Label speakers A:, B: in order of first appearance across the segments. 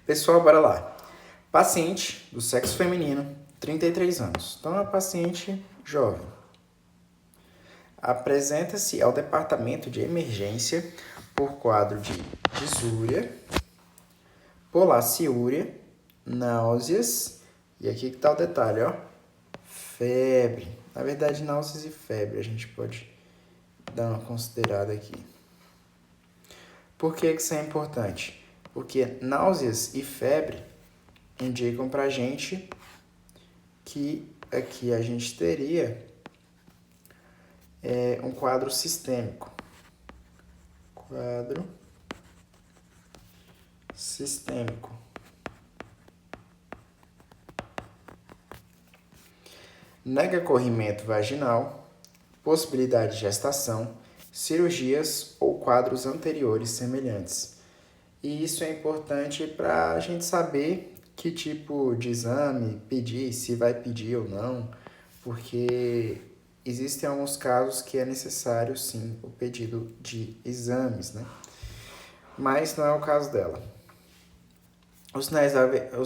A: Pessoal, bora lá. Paciente do sexo feminino, 33 anos. Então, é uma paciente jovem. Apresenta-se ao departamento de emergência por quadro de disúria, polaciúria, náuseas, e aqui que tá o detalhe, ó, febre. Na verdade, náuseas e febre a gente pode dar uma considerada aqui. Por que isso é importante? Porque náuseas e febre indicam pra gente que aqui a gente teria um quadro sistêmico. Quadro sistêmico. Nega corrimento vaginal, possibilidade de gestação, cirurgias ou quadros anteriores semelhantes. E isso é importante para a gente saber que tipo de exame pedir, se vai pedir ou não, porque existem alguns casos que é necessário sim o pedido de exames, né? Mas não é o caso dela. Os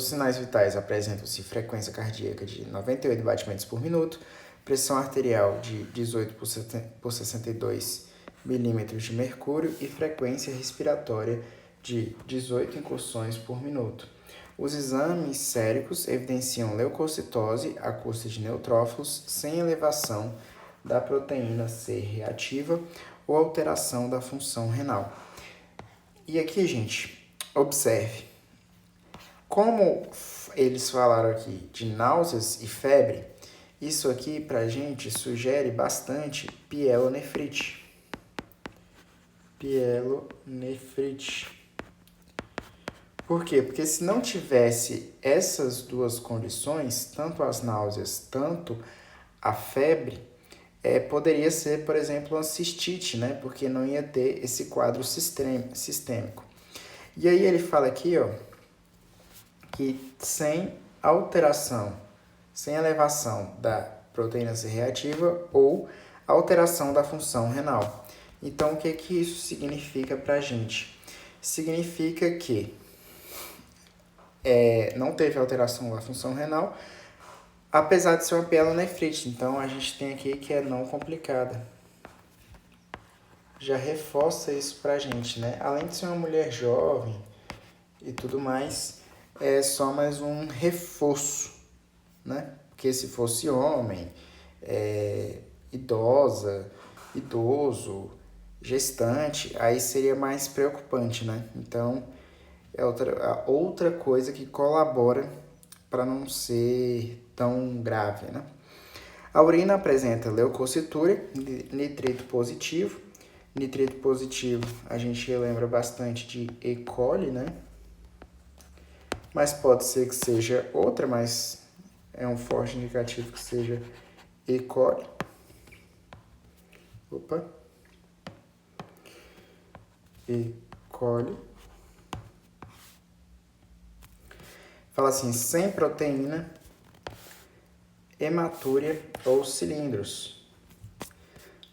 A: sinais vitais apresentam-se frequência cardíaca de 98 batimentos por minuto, pressão arterial de 18 por 62 milímetros de mercúrio e frequência respiratória de 18 incursões por minuto. Os exames séricos evidenciam leucocitose à custa de neutrófilos sem elevação da proteína C reativa ou alteração da função renal. E aqui, gente, observe. Como eles falaram aqui de náuseas e febre, isso aqui pra gente sugere bastante pielonefrite. Pielonefrite. Por quê? Porque se não tivesse essas duas condições, tanto as náuseas, tanto a febre, poderia ser, por exemplo, uma cistite, né? Porque não ia ter esse quadro sistêmico. E aí ele fala aqui, ó, que sem alteração, sem elevação da proteína C reativa ou alteração da função renal. Então, o que isso significa para a gente? Significa que não teve alteração da função renal, apesar de ser uma pielonefrite. Então, a gente tem aqui que é não complicada. Já reforça isso para a gente, né? Além de ser uma mulher jovem e tudo mais, é só mais um reforço, né? Porque se fosse homem, idoso, gestante, aí seria mais preocupante, né? Então, é outra coisa que colabora para não ser tão grave, né? A urina apresenta leucocitúria, nitrito positivo. Nitrito positivo a gente lembra bastante de E. coli, né? Mas pode ser que seja outra, mas é um forte indicativo que seja E. coli. E. coli. Fala assim, sem proteína, hematúria ou cilindros.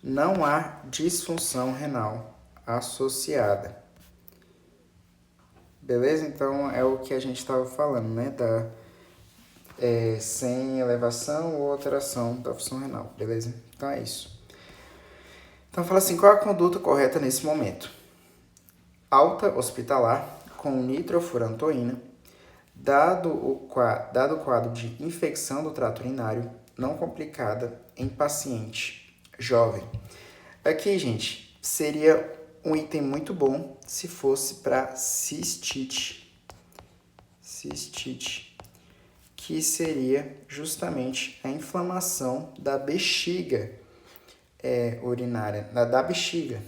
A: Não há disfunção renal associada. Beleza? Então, é o que a gente estava falando, né? Sem elevação ou alteração da função renal, beleza? Então, é isso. Então, fala assim, qual é a conduta correta nesse momento? Alta hospitalar com nitrofurantoína, dado o quadro de infecção do trato urinário não complicada em paciente jovem. Aqui, gente, seria um item muito bom se fosse para cistite, que seria justamente a inflamação da bexiga urinária, da bexiga.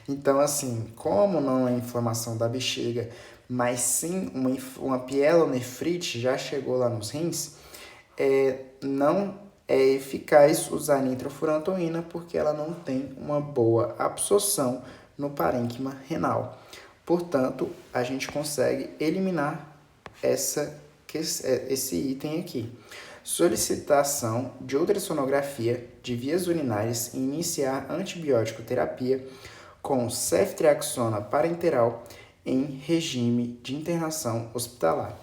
A: Então, assim, como não é inflamação da bexiga, mas sim uma pielonefrite já chegou lá nos rins, não é eficaz usar nitrofurantoína porque ela não tem uma boa absorção no parênquima renal. Portanto, a gente consegue eliminar esse item aqui. Solicitação de ultrassonografia de vias urinárias e iniciar antibiótico terapia com ceftriaxona parenteral em regime de internação hospitalar.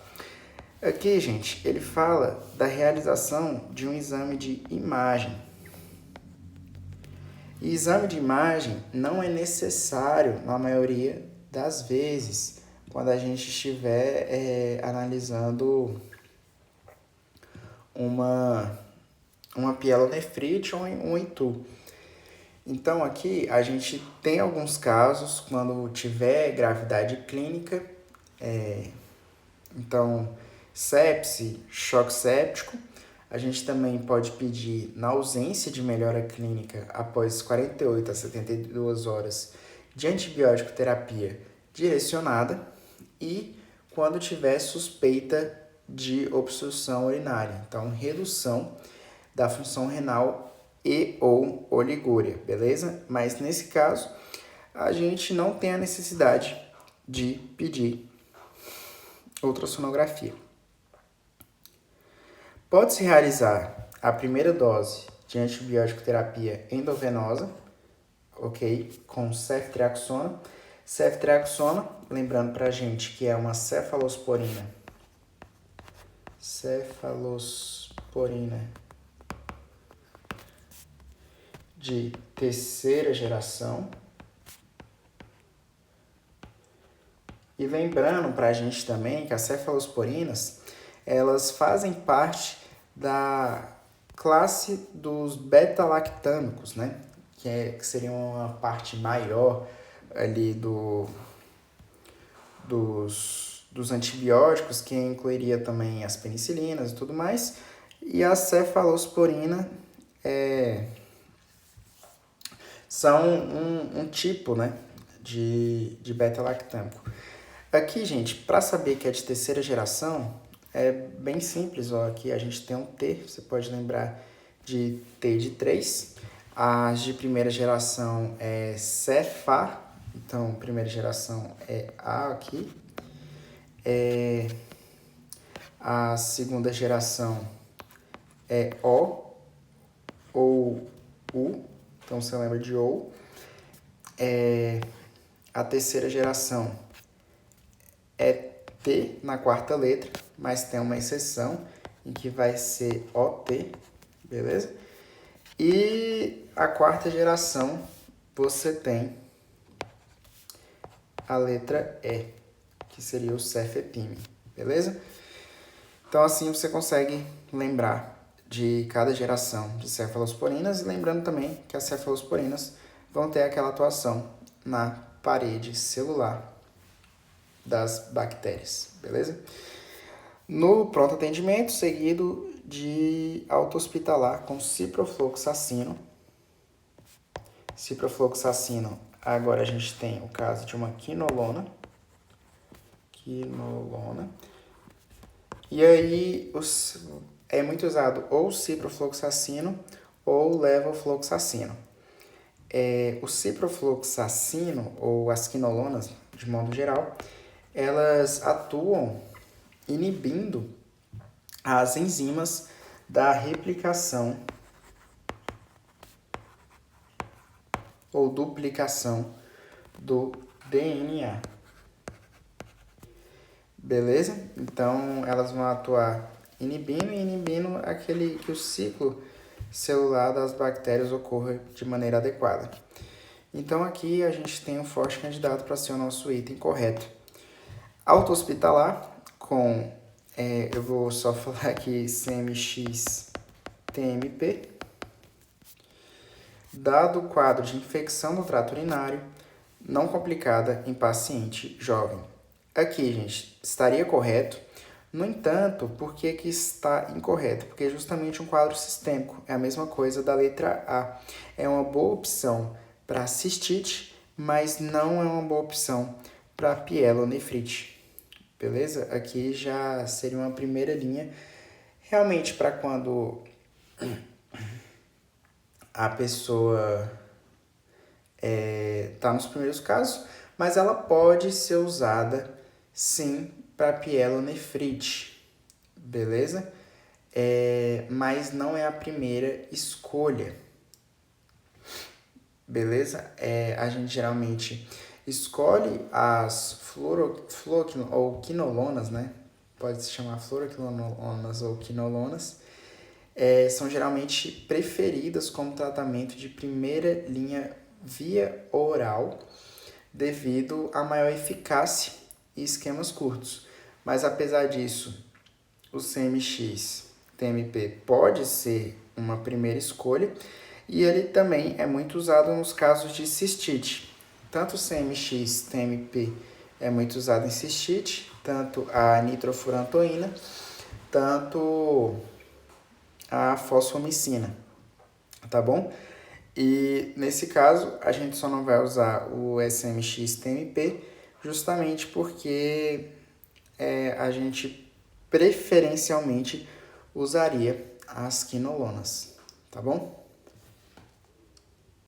A: Aqui, gente, ele fala da realização de um exame de imagem. E exame de imagem não é necessário na maioria das vezes quando a gente estiver analisando uma pielonefrite ou um ITU. Então, aqui a gente tem alguns casos quando tiver gravidade clínica, então sepse, choque séptico. A gente também pode pedir, na ausência de melhora clínica após 48 a 72 horas de antibiótico terapia direcionada e quando tiver suspeita de obstrução urinária. Então, redução da função renal e ou oligúria, beleza? Mas nesse caso, a gente não tem a necessidade de pedir ultrassonografia. Pode-se realizar a primeira dose de antibiótico terapia endovenosa, ok? Com ceftriaxona. Ceftriaxona, lembrando pra gente que é uma cefalosporina. Cefalosporina de terceira geração. E lembrando pra gente também que as cefalosporinas, elas fazem parte da classe dos beta-lactâmicos, né? Que seria uma parte maior ali dos antibióticos, que incluiria também as penicilinas e tudo mais. E a cefalosporina são um tipo, né, de beta-lactâmico. Aqui, gente, para saber que é de terceira geração, é bem simples, ó. Aqui a gente tem um T, você pode lembrar de T de 3. As de primeira geração é Cefa, então primeira geração é A aqui. A segunda geração é O ou U, então você lembra de OU. A terceira geração é T na quarta letra, mas tem uma exceção em que vai ser OT, beleza? E a quarta geração você tem a letra E, que seria o cefepime, beleza? Então assim você consegue lembrar de cada geração de cefalosporinas e lembrando também que as cefalosporinas vão ter aquela atuação na parede celular das bactérias, beleza? No pronto atendimento, seguido de alta hospitalar com ciprofloxacino. Ciprofloxacino, agora a gente tem o caso de uma quinolona. E aí é muito usado ou ciprofloxacino ou levofloxacino. O ciprofloxacino ou as quinolonas, de modo geral, elas atuam inibindo as enzimas da replicação ou duplicação do DNA. Beleza? Então, elas vão atuar inibindo aquele que o ciclo celular das bactérias ocorra de maneira adequada. Então, aqui a gente tem um forte candidato para ser o nosso item correto. Auto-hospitalar com, eu vou só falar aqui, CMX-TMP. Dado o quadro de infecção no trato urinário, não complicada em paciente jovem. Aqui, gente, estaria correto. No entanto, por que está incorreto? Porque é justamente um quadro sistêmico. É a mesma coisa da letra A. É uma boa opção para cistite, mas não é uma boa opção para pielonefrite. Beleza? Aqui já seria uma primeira linha. Realmente, para quando a pessoa está nos primeiros casos, mas ela pode ser usada sim para pielonefrite, beleza? Mas não é a primeira escolha, beleza? A gente geralmente escolhe as ou quinolonas, né? Pode se chamar fluoroquinolonas ou quinolonas, são geralmente preferidas como tratamento de primeira linha via oral, devido à maior eficácia e esquemas curtos. Mas apesar disso, o CMX TMP pode ser uma primeira escolha e ele também é muito usado nos casos de cistite. Tanto o CMX TMP é muito usado em cistite, tanto a nitrofurantoína, tanto a fosfomicina, tá bom? E nesse caso, a gente só não vai usar o SMX-TMP justamente porque a gente preferencialmente usaria as quinolonas, tá bom?